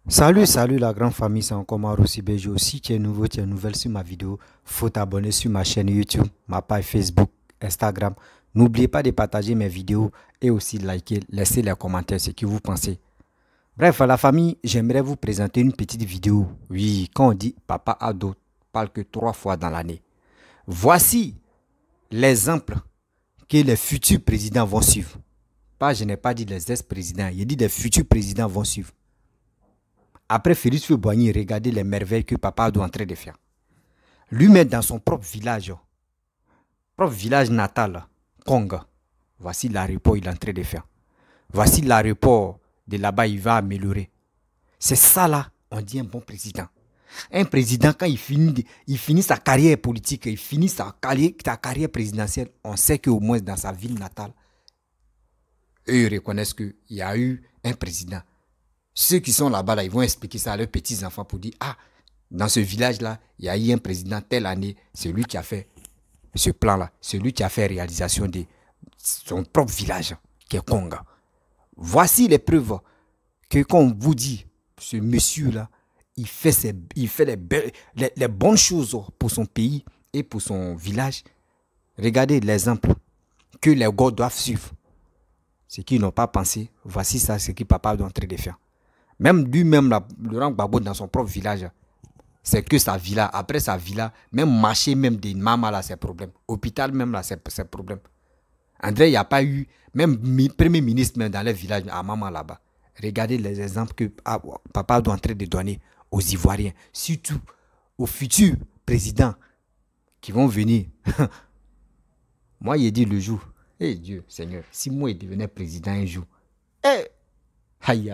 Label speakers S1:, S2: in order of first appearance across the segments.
S1: Salut la grande famille, c'est encore Maro Sibejo. Si tu es nouveau, tu es nouvelle sur ma vidéo, faut t'abonner sur ma chaîne YouTube, ma page Facebook, Instagram. N'oubliez pas de partager mes vidéos et aussi de liker, laisser les commentaires ce que vous pensez. Bref, à la famille, j'aimerais vous présenter une petite vidéo. Oui, quand on dit papa ado, parle que 3 fois dans l'année. Voici l'exemple que les futurs présidents vont suivre. Je n'ai pas dit les ex-présidents, j'ai dit les futurs présidents vont suivre. Après Félix Houphouët-Boigny, regardez les merveilles que papa doit en train de faire. Lui-même dans son propre village natal, Konga. Voici l'aéroport qu'il est en train de faire. Voici l'aéroport de là-bas, il va améliorer. C'est ça là, on dit un bon président. Un président, quand il finit sa carrière politique, il finit sa carrière présidentielle, on sait qu'au moins dans sa ville natale, eux ils reconnaissent qu'il y a eu un président. Ceux qui sont là-bas, ils vont expliquer ça à leurs petits-enfants pour dire, ah, dans ce village-là, il y a eu un président telle année, c'est lui qui a fait ce plan-là, c'est lui qui a fait réalisation de son propre village, qui est Konga. Voici les preuves que quand on vous dit, ce monsieur-là, il fait les bonnes choses pour son pays et pour son village. Regardez l'exemple que les gars doivent suivre. Ce qu'ils n'ont pas pensé, voici ça, ce que papa est en train de faire. Même lui-même, Laurent Gbagbo, dans son propre village, c'est que sa villa, après sa villa, même marché même des mamas là, c'est problème. Hôpital même là, c'est problème. André, il n'y a pas eu, même premier ministre même dans les villages, à maman là-bas. Regardez les exemples que papa est en train de donner aux Ivoiriens, surtout aux futurs présidents qui vont venir. Moi, il dit le jour, eh Dieu, Seigneur, si moi je devenais président un jour, eh, aïe,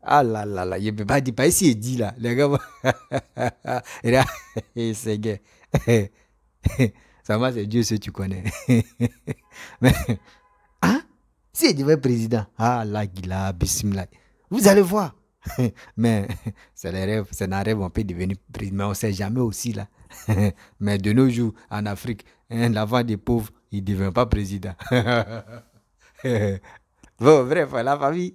S1: ah là là là, il ne peut pas dire, pas ici, il dit là, les gars, c'est gay. Ça va, c'est Dieu ce que tu connais. Mais, hein? Si il devait président, ah là, Gila, Bismillah, vous allez voir. Mais c'est les rêves, c'est un rêve, on peut devenir président, mais on ne sait jamais aussi là. Mais de nos jours, en Afrique, l'enfant des pauvres, il ne devient pas président. Bon, bref, la famille.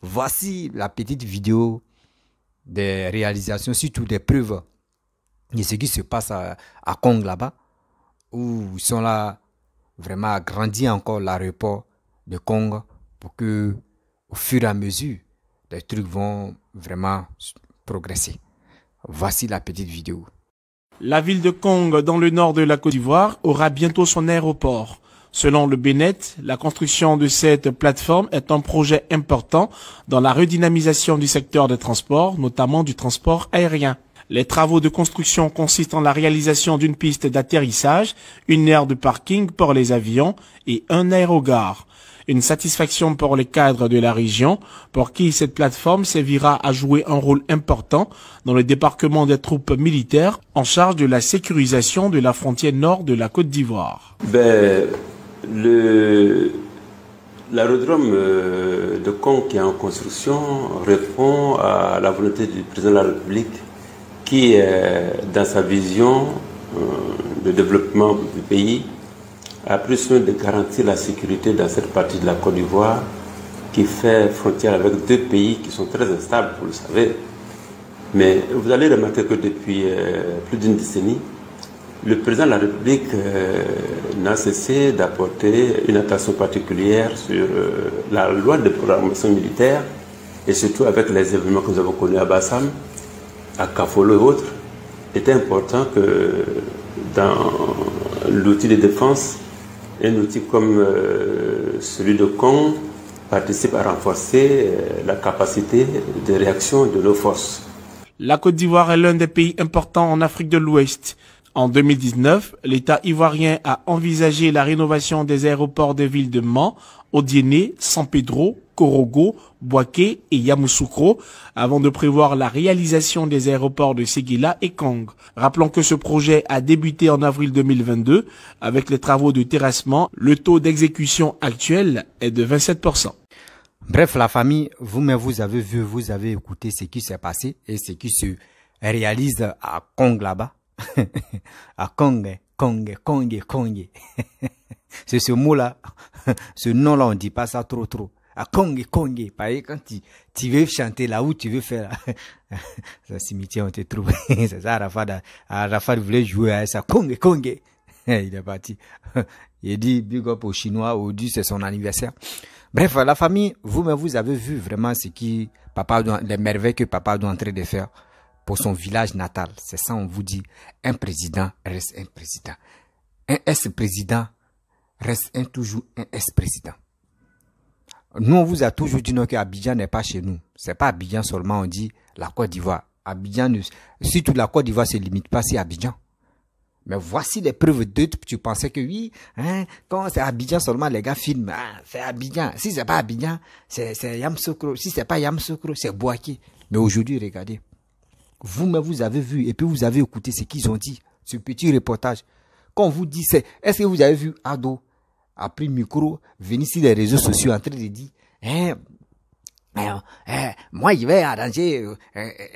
S1: Voici la petite vidéo des réalisations, surtout des preuves de ce qui se passe à Kong là-bas, où ils sont là vraiment agrandir encore l'aéroport de Kong pour que, au fur et à mesure, les trucs vont vraiment progresser. Voici la petite vidéo.
S2: La ville de Kong, dans le nord de la Côte d'Ivoire, aura bientôt son aéroport. Selon le Bénet, la construction de cette plateforme est un projet important dans la redynamisation du secteur des transports, notamment du transport aérien. Les travaux de construction consistent en la réalisation d'une piste d'atterrissage, une aire de parking pour les avions et un aérogare. Une satisfaction pour les cadres de la région, pour qui cette plateforme servira à jouer un rôle important dans le débarquement des troupes militaires en charge de la sécurisation de la frontière nord de la Côte d'Ivoire.
S3: L'aérodrome de Kong qui est en construction répond à la volonté du président de la République qui, dans sa vision de développement du pays, a pris soin de garantir la sécurité dans cette partie de la Côte d'Ivoire qui fait frontière avec deux pays qui sont très instables, vous le savez. Mais vous allez remarquer que depuis plus d'une décennie, le président de la République n'a cessé d'apporter une attention particulière sur la loi de programmation militaire et surtout avec les événements que nous avons connus à Bassam, à Kafolo et autres. Il était important que dans l'outil de défense, un outil comme celui de Kong participe à renforcer la capacité de réaction de nos forces.
S2: La Côte d'Ivoire est l'un des pays importants en Afrique de l'Ouest. En 2019, l'État ivoirien a envisagé la rénovation des aéroports des villes de Mans, Odiéné, San Pedro, Korogo, Bouaké et Yamoussoukro, avant de prévoir la réalisation des aéroports de Séguéla et Kong. Rappelons que ce projet a débuté en avril 2022 avec les travaux de terrassement. Le taux d'exécution actuel est de 27%.
S1: Bref, la famille, vous-même, vous avez vu, vous avez écouté ce qui s'est passé et ce qui se réalise à Kong là-bas. À Kong. C'est ce mot-là, ce nom-là, on ne dit pas ça trop. À Kongé, Kongé. Par exemple, quand tu veux chanter là où tu veux faire, ça cimetière, on te trouve. C'est ça, Arafat voulait jouer à ça. Kongé, Kongé. Il est parti. Il dit, big up aux Chinois, aujourd'hui, c'est son anniversaire. Bref, la famille, vous-même, vous avez vu vraiment les merveilles que papa doit en train de faire pour son village natal. C'est ça, on vous dit, un président reste un président. Un ex-président reste toujours un ex-président. Nous, on vous a toujours dit non, que Abidjan n'est pas chez nous. C'est pas Abidjan seulement, on dit la Côte d'Ivoire. Abidjan, surtout la Côte d'Ivoire se limite pas à Abidjan. Mais voici les preuves d'autres. Tu pensais que oui, hein, quand c'est Abidjan seulement, les gars filment. Ah, c'est Abidjan. Si c'est pas Abidjan, c'est Yamoussoukro. Si c'est pas Yamoussoukro, c'est Bouaké. Mais aujourd'hui, regardez. Vous-même, vous avez vu et puis vous avez écouté ce qu'ils ont dit. Ce petit reportage. Quand on vous dit, est-ce que vous avez vu Ado a pris le micro, venir sur les réseaux sociaux en train de dire, moi, je vais arranger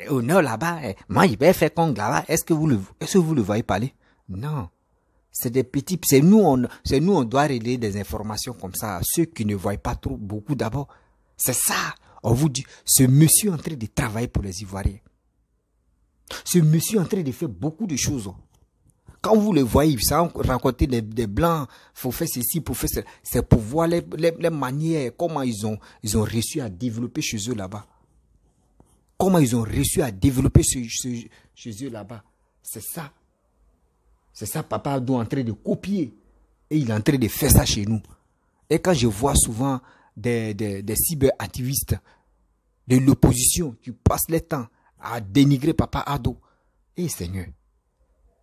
S1: au nord là-bas, moi, je vais faire Kong là-bas. Est-ce que vous le voyez parler? Non. C'est des petits, c'est nous, on doit relayer des informations comme ça à ceux qui ne voient pas trop beaucoup d'abord. C'est ça. On vous dit, ce monsieur est en train de travailler pour les Ivoiriens. Ce monsieur est en train de faire beaucoup de choses. Quand vous le voyez, ça raconter des blancs, faut faire ceci, pour faire cela. C'est pour voir les manières, comment ils ont réussi à développer chez eux là-bas. Comment ils ont réussi à développer chez eux là-bas. C'est ça. C'est ça, papa doit en train de copier. Et il est en train de faire ça chez nous. Et quand je vois souvent des cyberactivistes de l'opposition qui passent le temps à dénigrer papa Ado, et Seigneur.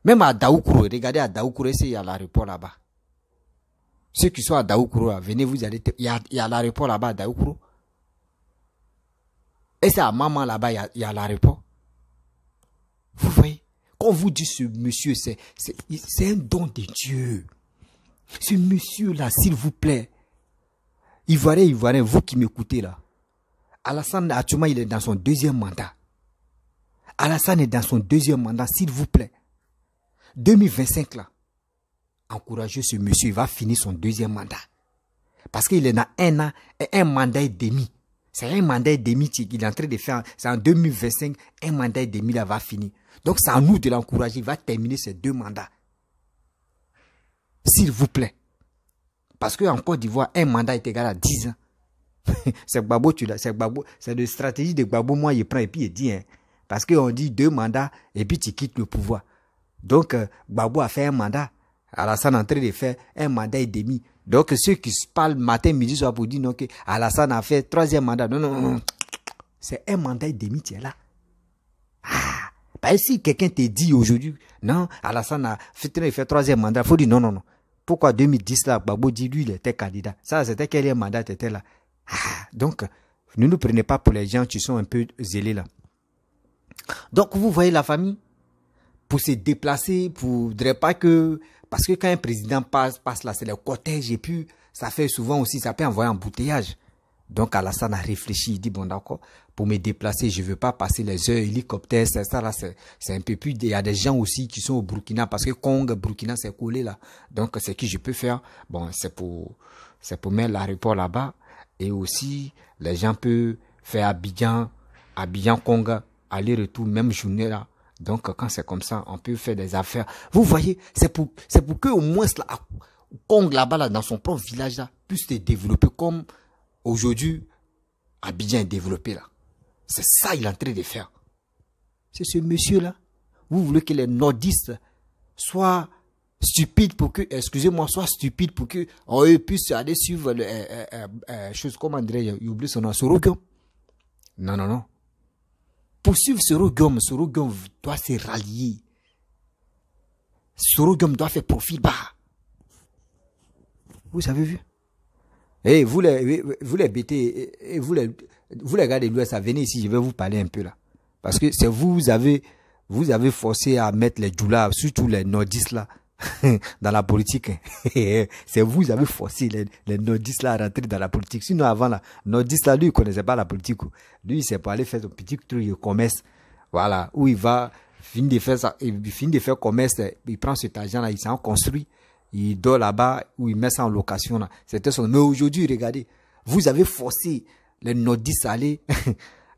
S1: Même à Daoukourou, regardez à Daoukourou, il y a l'aéroport là-bas. Ceux qui sont à Daoukourou, venez vous allez, il y a l'aéroport là-bas à Daoukourou. Et c'est à Maman là-bas, il y a l'aéroport. Vous voyez, quand on vous dit ce monsieur, c'est un don de Dieu. Ce monsieur-là, s'il vous plaît, Ivoirien, vous qui m'écoutez là, Alassane, actuellement, il est dans son deuxième mandat. Alassane est dans son deuxième mandat, s'il vous plaît. 2025 là, encouragez ce monsieur, il va finir son deuxième mandat. Parce qu'il est dans 1 an et 1 mandat et demi. C'est 1 mandat et demi qu'il est en train de faire. C'est en 2025, 1 mandat et demi là va finir. Donc c'est à nous de l'encourager, il va terminer ses 2 mandats. S'il vous plaît. Parce qu'en Côte d'Ivoire, 1 mandat est égal à 10 ans. C'est Gbagbo, c'est de stratégie de Gbagbo, moi il prend et puis il dit, hein, parce qu'on dit 2 mandats et puis tu quittes le pouvoir. Donc, Gbagbo a fait 1 mandat. Alassane est en train de faire 1 mandat et demi. Donc, ceux qui se parlent matin, midi, soir pour dire non, que Alassane a fait 3e mandat. Non. C'est 1 mandat et demi, tu es là. Ah, bah, si quelqu'un te dit aujourd'hui, non, Alassane a fait 3e mandat, il faut dire non. Pourquoi 2010 là, Gbagbo dit lui, il était candidat. Ça, c'était quel mandat, tu étais là. Ah, donc, ne nous prenez pas pour les gens qui sont un peu zélés là. Donc, vous voyez la famille? Pour se déplacer, faudrait pas que, parce que quand un président passe là, c'est le cortège et puis ça fait souvent aussi, ça peut envoyer un embouteillage. Donc Alassane a réfléchi, il dit bon d'accord, pour me déplacer, je veux pas passer les heures hélicoptères, c'est ça là, c'est un peu plus, il y a des gens aussi qui sont au Burkina, parce que Congo, Burkina c'est collé là. Donc ce que je peux faire, bon c'est pour mettre l'aéroport là-bas et aussi les gens peuvent faire Abidjan, Congo, aller-retour, même journée là. Donc, quand c'est comme ça, on peut faire des affaires. Vous voyez, c'est pour que au moins, là, Kong là-bas, là, dans son propre village, là, puisse se développer comme aujourd'hui, Abidjan est développé, là. C'est ça qu'il est en train de faire. C'est ce monsieur-là. Vous voulez que les nordistes soient stupides pour que, excusez-moi, soient stupides pour que, eux puissent aller suivre chose, comment dirais-je, il oublie son nom, Soroguiom. Non. Pour suivre Soroguiom doit se rallier. Soroguiom doit faire profil bas. Vous avez vu? Et vous les bêtez, vous les gars de l'Ouest, venez ici, je vais vous parler un peu là. Parce que c'est vous avez forcé à mettre les djoulas, surtout les nordistes là, dans la politique. C'est vous avez forcé les nordistes là à rentrer dans la politique. Sinon avant là, nordiste là, lui il connaissait pas la politique. Lui il s'est pas allé faire son petit truc de commerce. Voilà, où il va finir de faire ça, il finit de faire commerce, il prend cet argent là, il s'en construit, il dort là-bas ou il met ça en location là. C'était son. Mais aujourd'hui, regardez, Vous avez forcé les nordistes à aller,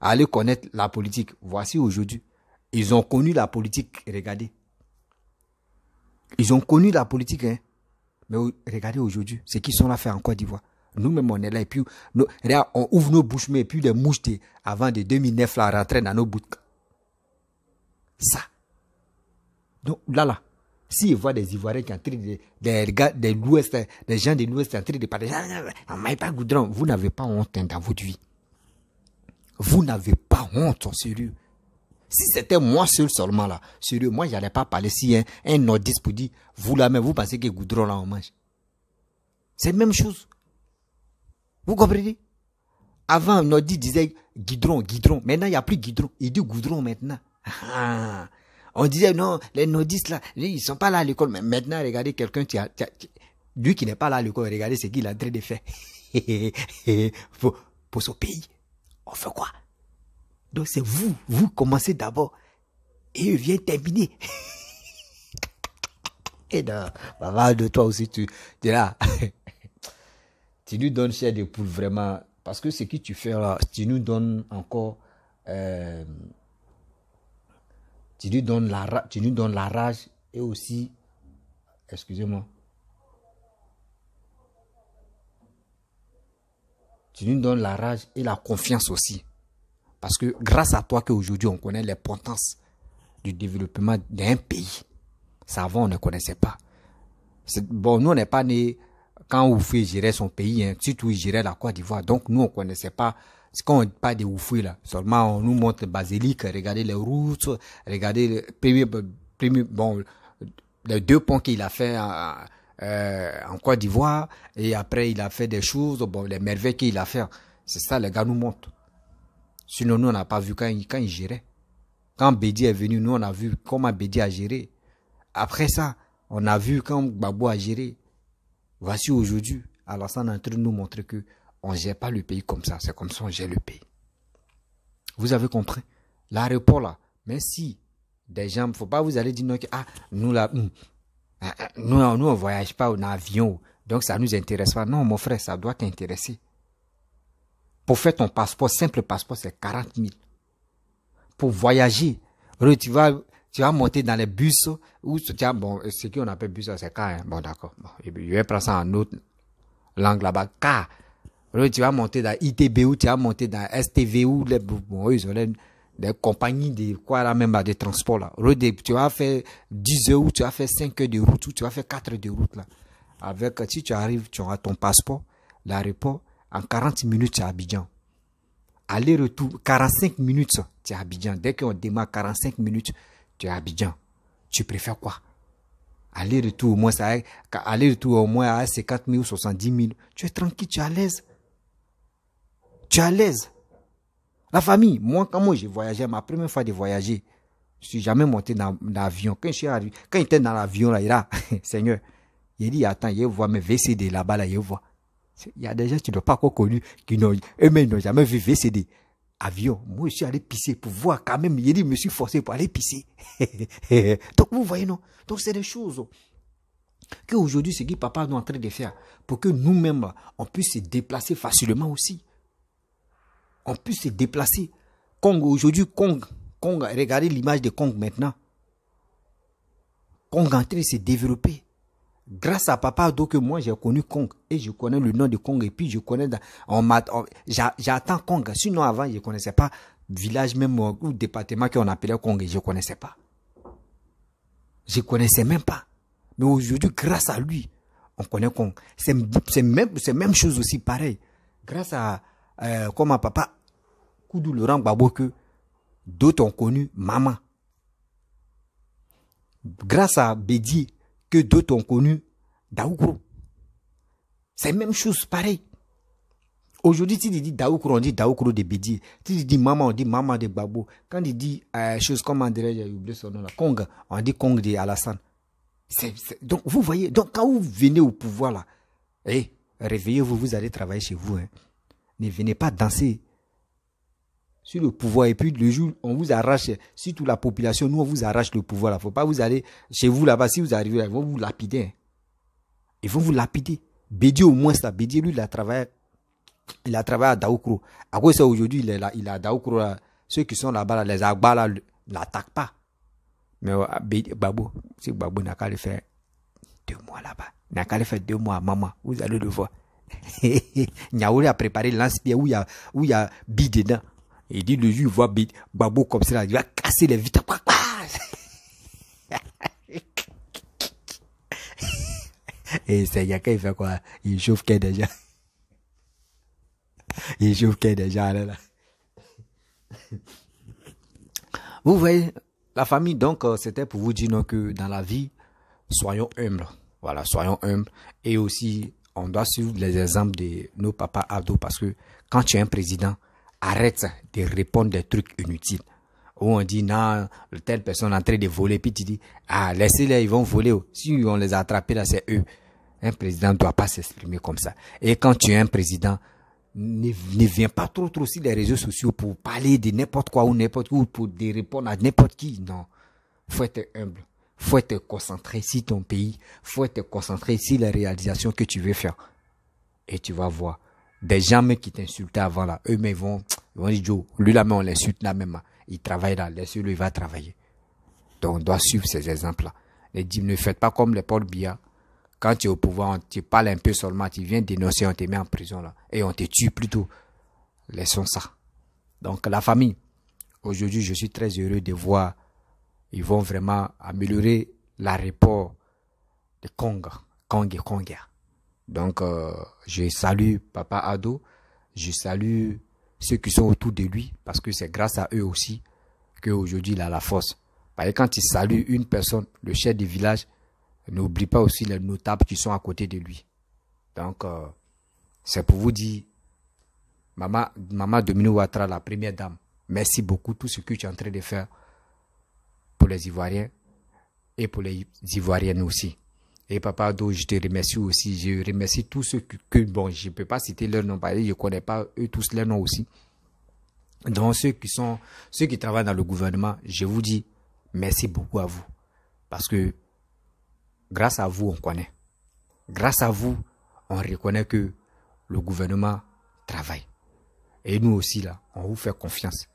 S1: à aller connaître la politique. Voici aujourd'hui. Ils ont connu la politique, regardez. Ils ont connu la politique, hein. Mais regardez aujourd'hui, ce qu'ils sont là faire en Côte d'Ivoire. Nous-mêmes, on est là et puis, regarde, on ouvre nos bouches, mais puis les mouches, avant de 2009, là, rentraient dans nos bouts. Ça. Donc, là, s'ils voient des Ivoiriens qui sont en train de l'Ouest, des gens de l'Ouest en train de parler, on m'a pas goudron, vous n'avez pas honte hein, dans votre vie. Vous n'avez pas honte, en sérieux. Si c'était moi seul seulement là, sérieux, moi, j'allais pas parler si un nordiste pour dire, vous là, mais vous pensez que goudron là, on mange. C'est la même chose. Vous comprenez? Avant, un nordiste disait guidron. Maintenant, il n'y a plus guidron. Il dit goudron maintenant. On disait non, les nordistes là, ils sont pas là à l'école. Mais maintenant, regardez quelqu'un, lui qui n'est pas là à l'école, regardez ce qu'il est en train de faire. pour ce pays. On fait quoi? Donc c'est vous commencez d'abord et eux viennent terminer. Et non, maman de toi aussi, tu es là. Tu nous donnes chair de poule vraiment, parce que ce que tu fais là, tu nous donnes encore, tu nous donnes la rage et aussi, excusez-moi, tu nous donnes la rage et la confiance aussi. Parce que grâce à toi qu'aujourd'hui on connaît l'importance du développement d'un pays. Ça avant on ne connaissait pas. Bon, nous on n'est pas né quand Oufoué gérait son pays, hein, surtout il gérait la Côte d'Ivoire. Donc nous on connaissait pas, quand on parle de Oufoué là, seulement on nous montre le basilic, regardez les routes, regardez les 2 ponts qu'il a fait en Côte d'Ivoire, et après il a fait des choses, bon, les merveilles qu'il a fait. C'est ça les gars nous montrent. Sinon, nous, on n'a pas vu quand il gérait. Quand Bédi est venu, nous, on a vu comment Bédi a géré. Après ça, on a vu quand Gbagbo a géré. Voici aujourd'hui, Alassane est en train de nous montrer que on ne gère pas le pays comme ça. C'est comme ça qu'on gère le pays. Vous avez compris? L'aéroport, là, mais si des gens, il ne faut pas vous aller dire non, que, nous, là, nous, on ne voyage pas en avion. Donc, ça ne nous intéresse pas. Non, mon frère, ça doit t'intéresser. Pour faire ton passeport, simple passeport, c'est 40 000. Pour voyager, tu vas monter dans les bus, ou bon, ce qu'on appelle bus, c'est car, hein. Bon, d'accord. Bon, je vais prendre ça en autre langue là-bas. Car, tu vas monter dans ITBU, tu vas monter dans STVU, bon, ils ont des compagnies de quoi là, même des transports là. Tu vas faire 10 heures, tu vas faire 5 heures de route, ou tu vas faire 4 heures de route là. Avec, si tu arrives, tu auras ton passeport, l'aéroport, en 40 minutes, tu es à Abidjan. Aller-retour, 45 minutes, tu es à Abidjan. Dès qu'on démarre 45 minutes, tu es à Abidjan. Tu préfères quoi? Aller-retour, au moins à 50 000 ou 70 000. Tu es tranquille, tu es à l'aise. Tu es à l'aise. La famille, moi, quand j'ai voyagé, ma première fois de voyager, je suis jamais monté dans l'avion. Quand il était dans l'avion, là, il a, Seigneur, il dit, attends, il voit mes VCD là-bas, là, il voit. Il y a des gens qui n'ont pas encore connu, eux-mêmes n'ont jamais vu VCD. Avion. Moi, je suis allé pisser pour voir quand même. Il dit, je me suis forcé pour aller pisser. Donc, vous voyez, non? Donc, c'est des choses qu'aujourd'hui, c'est ce que papa est en train de faire pour que nous-mêmes, on puisse se déplacer facilement aussi. On puisse se déplacer. Aujourd'hui, Kong, regardez l'image de Kong maintenant. Kong est en train de se développer. Grâce à Papa Ado que moi j'ai connu Kong et je connais le nom de Kong et puis je connais j'attends Kong. Sinon avant je connaissais pas village même ou département qu'on appelait Kong et je connaissais pas. Je connaissais même pas. Mais aujourd'hui grâce à lui on connaît Kong. C'est même chose aussi pareil. Grâce à comme Papa Koudou Laurent Gbagbo que d'autres ont connu Maman. Grâce à Bédi que d'autres ont connu Daoukro. C'est la même chose, pareil. Aujourd'hui, si tu dis Daoukro, on dit Daoukro de Bédi. Si tu dis Maman, on dit Maman de Gbagbo. Quand il dit chose comme André, j'ai oublié son nom là, Kong, on dit Kong de Alassane. Donc, vous voyez, donc quand vous venez au pouvoir là, réveillez-vous, vous allez travailler chez vous. Hein. Ne venez pas danser sur le pouvoir et puis le jour on vous arrache, surtout la population, nous on vous arrache le pouvoir là. Faut pas vous aller chez vous là-bas, si vous arrivez là, ils vont vous lapider. Hein. Ils vont vous lapider. Bédier au moins ça, Bédier lui il a travaillé Il a travaillé à Daoukro. À cause de ça, aujourd'hui, il est à Daoukro. Ceux qui sont là-bas, les Agba, là, l'attaquent pas. Mais Babou, si Babou n'a qu'à le faire 2 mois là-bas, n'a qu'à le faire 2 mois à maman, vous allez le voir. Niaouli a préparé lance-pierre où il y a Bi dedans. Il dit le jour, il voit Babou comme ça, il va casser les vitres. Et c'est Yaka, il fait quoi? Il chauffe qu'est déjà. Il chauffe qu'est déjà là. Vous voyez, la famille, donc, c'était pour vous dire non, que dans la vie, soyons humbles. Voilà, soyons humbles. Et aussi, on doit suivre les exemples de nos papas ados parce que quand tu es un président, arrête de répondre des trucs inutiles. Où on dit, non, telle personne est en train de voler, puis tu dis, ah, laissez-les, ils vont voler. Si on les a attrapés là, c'est eux. Un président ne doit pas s'exprimer comme ça. Et quand tu es un président, ne viens pas trop sur les réseaux sociaux pour parler de n'importe quoi ou n'importe où, pour répondre à n'importe qui. Non. Faut être humble. Faut être concentré sur ton pays. Faut être concentré sur les réalisations que tu veux faire. Et tu vas voir. Des gens même qui t'insultaient avant là, eux-mêmes vont dire, Joe, lui là, mais on l'insulte là même. Il travaille là, laissez-le, il va travailler. Donc, on doit suivre ces exemples-là. Ne faites pas comme les Paul Biya. Quand tu es au pouvoir, tu parles un peu seulement, tu viens dénoncer, on te met en prison là. Et on te tue plutôt. Laissons ça. Donc, la famille. Aujourd'hui, je suis très heureux de voir, ils vont vraiment améliorer l'aéroport de Kong et Konga. Donc, je salue Papa Ado. Je salue ceux qui sont autour de lui, parce que c'est grâce à eux aussi qu'aujourd'hui il a la force. Parce que quand il salue une personne, le chef du village, n'oublie pas aussi les notables qui sont à côté de lui. Donc, c'est pour vous dire, Maman Dominique Ouattara, la première dame, merci beaucoup tout ce que tu es en train de faire pour les Ivoiriens et pour les Ivoiriennes aussi. Et Papa Ado, je te remercie aussi. Je remercie tous ceux bon, je ne peux pas citer leur nom, parce que je ne connais pas eux tous leurs noms aussi. Donc, ceux qui travaillent dans le gouvernement, je vous dis merci beaucoup à vous. Parce que grâce à vous, on connaît. Grâce à vous, on reconnaît que le gouvernement travaille. Et nous aussi, là, on vous fait confiance.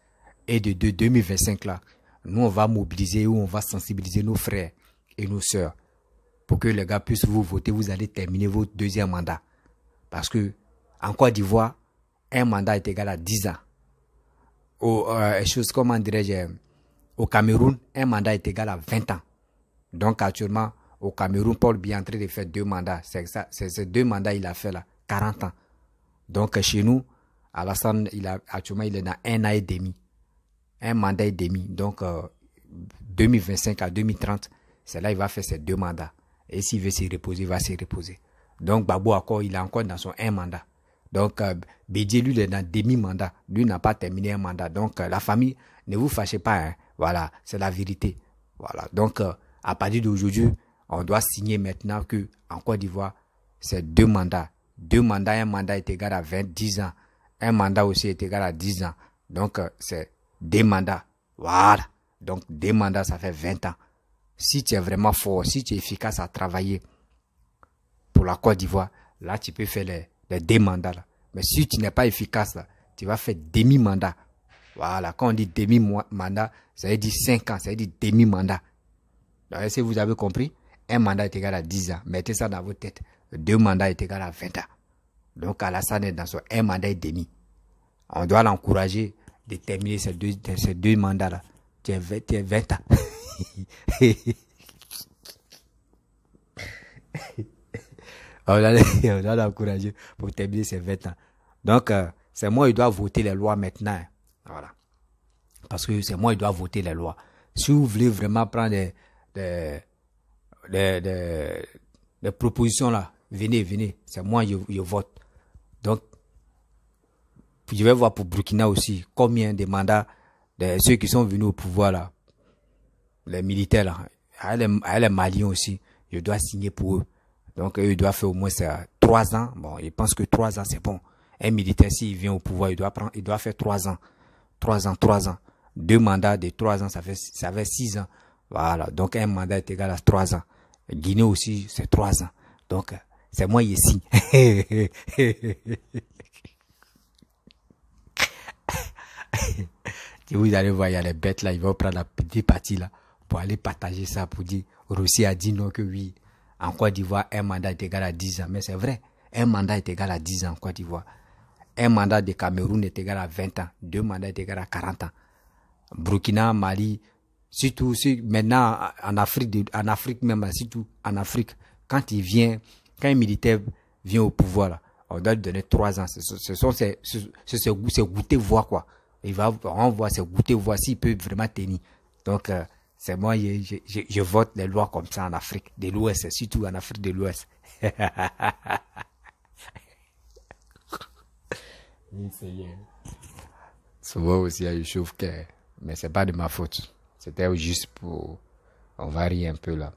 S1: Et de 2025, là, nous, on va mobiliser ou on va sensibiliser nos frères et nos sœurs pour que les gars puissent vous voter. Vous allez terminer votre 2e mandat. Parce que, en Côte d'Ivoire, un mandat est égal à 10 ans. Comment dirais-je, au Cameroun, un mandat est égal à 20 ans. Donc, actuellement, au Cameroun, Paul Biya est en train de faire 2 mandats. C'est ça, ces 2 mandats, il a fait là, 40 ans. Donc, chez nous, Alassane, actuellement, il est dans 1 an et demi. 1 mandat et demi. Donc, 2025 à 2030, c'est là il va faire ses 2 mandats. Et s'il veut se reposer, il va se reposer. Donc, Babou il est encore dans son 1 mandat. Donc, Bédié, lui, il est dans demi-mandat. Lui n'a pas terminé un mandat. Donc, la famille, ne vous fâchez pas. Hein. Voilà, c'est la vérité. Voilà. Donc, à partir d'aujourd'hui, on doit signer maintenant que en Côte d'Ivoire, c'est 2 mandats. 2 mandats, un mandat est égal à 10 ans. Un mandat aussi est égal à 10 ans. Donc, c'est 2 mandats. Voilà. Donc, 2 mandats, ça fait 20 ans. Si tu es vraiment fort, si tu es efficace à travailler pour la Côte d'Ivoire, là, tu peux faire les 2 mandats. Là. Mais si tu n'es pas efficace, là, tu vas faire demi-mandat. Voilà. Quand on dit demi-mandat, ça veut dire 5 ans, ça veut dire demi-mandat. Donc, est-ce que vous avez compris? Un mandat est égal à 10 ans. Mettez ça dans votre tête. 2 mandats est égal à 20 ans. Donc, Alassane est dans son 1 mandat et demi. On doit l'encourager de terminer ces deux mandats-là. Tu es 20 ans. On doit l'encourager pour terminer ses 20 ans. Donc, c'est moi qui dois voter les lois maintenant. Voilà. Parce que c'est moi qui dois voter les lois. Si vous voulez vraiment prendre des propositions là, venez. C'est moi qui vote. Donc, je vais voir pour Burkina aussi combien de mandats de ceux qui sont venus au pouvoir là, les militaires là, les Maliens aussi, je dois signer pour eux. Donc, eux, ils doivent faire au moins 3 ans. Bon, ils pensent que 3 ans, c'est bon. Un militaire, s'il vient au pouvoir, il doit faire 3 ans. 3 ans. 2 mandats de 3 ans, ça fait 6 ans. Voilà. Donc, un mandat est égal à 3 ans. Guinée aussi, c'est 3 ans. Donc, c'est moi ici. Et vous allez voir, il y a les bêtes là, ils vont prendre la petite partie là pour aller partager ça, pour dire, Russie a dit non que oui. En Côte d'Ivoire, un mandat est égal à 10 ans. Mais c'est vrai, un mandat est égal à 10 ans en Côte d'Ivoire. Un mandat de Cameroun est égal à 20 ans. 2 mandats est égal à 40 ans. Burkina, Mali, surtout maintenant en Afrique même, surtout en Afrique, quand un militaire vient au pouvoir, là, on doit lui donner 3 ans. C'est goûter voir quoi. On voit, c'est goûter voir s'il peut vraiment tenir. Donc, c'est moi, je vote les lois comme ça en Afrique de l'Ouest, surtout en Afrique de l'Ouest. Souvent aussi, il chauffe que, mais c'est pas de ma faute. C'était juste pour, on varie un peu là,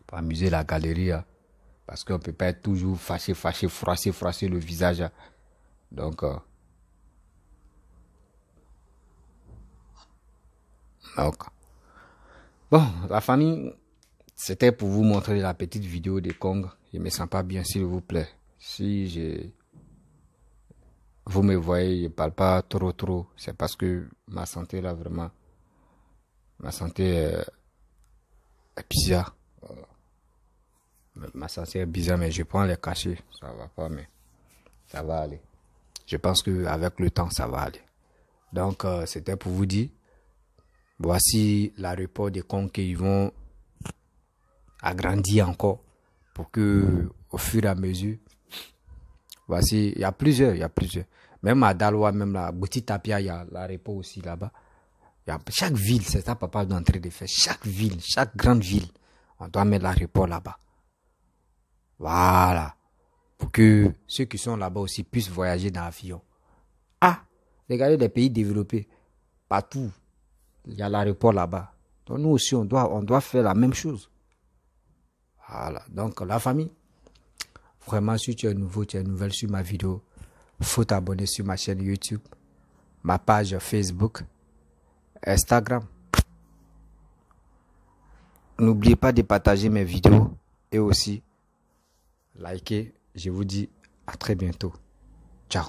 S1: pour amuser la galerie, là, parce qu'on peut pas être toujours fâché, froisser le visage. Là. Donc, bon, la famille, c'était pour vous montrer la petite vidéo de Kong. Je me sens pas bien, s'il vous plaît. Vous me voyez, je parle pas trop, c'est parce que ma santé là vraiment, ma santé est bizarre. Ma santé est bizarre, mais je prends les cachets, ça va pas, mais ça va aller. Je pense que avec le temps, ça va aller. Donc, c'était pour vous dire, voici l'aéroport de Kong qu'ils vont agrandir encore pour que, au fur et à mesure, voici, il y a plusieurs. Même à Daloa, même là, Bouti Tapia, il y a l'aéroport aussi là-bas. Chaque ville, c'est ça papa est en train de faire. Chaque ville, chaque grande ville, on doit mettre l'aéroport là-bas. Voilà. Pour que ceux qui sont là-bas aussi puissent voyager dans l'avion. Ah, regardez les pays développés. Partout, il y a l'aéroport là-bas. Donc nous aussi, on doit faire la même chose. Voilà. Donc la famille, vraiment, si tu es nouveau, tu es nouvelle sur ma vidéo, faut t'abonner sur ma chaîne YouTube, ma page Facebook, Instagram. N'oubliez pas de partager mes vidéos et aussi liker. Je vous dis à très bientôt. Ciao.